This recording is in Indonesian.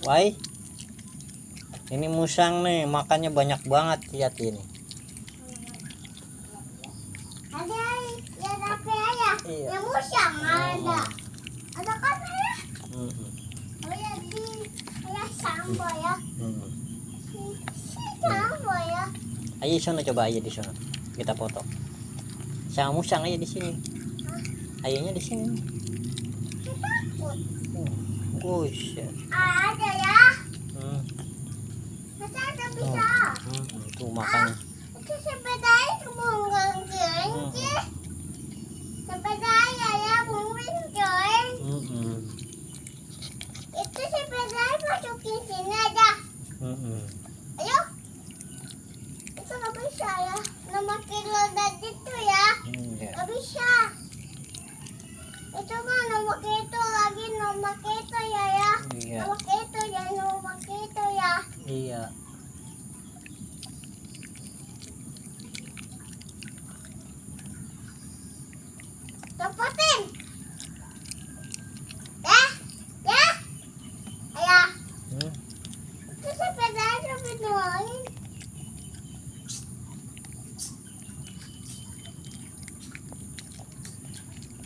Why? Ini musang nih, makannya banyak banget, lihat ini. Ada ya tapi ayah. Iya. Yang musang ada. Ada kan ayah? Oh ya di ayah sambo ya. Sambo ya. Ayo di sana, coba ayo di sana. Kita foto. Sama musang aja di sini. Ayonya di sini. Takut. Buset. Ada ya. Masa ada bisa? Tuh makannya. Itu sepeda itu mungkin sih. Sepeda ya mungkin coy. Itu sepeda masukin sini aja. Ayo. Itu nggak bisa ya. Nama kilo tadi itu ya. Nggak bisa. Itu mah nomor itu lagi nomor itu ya ya. Iya. Nomor itu ya nomor itu ya. Iya. Cepetin. Ya. Ya. Ayah. Itu sepeda itu doang.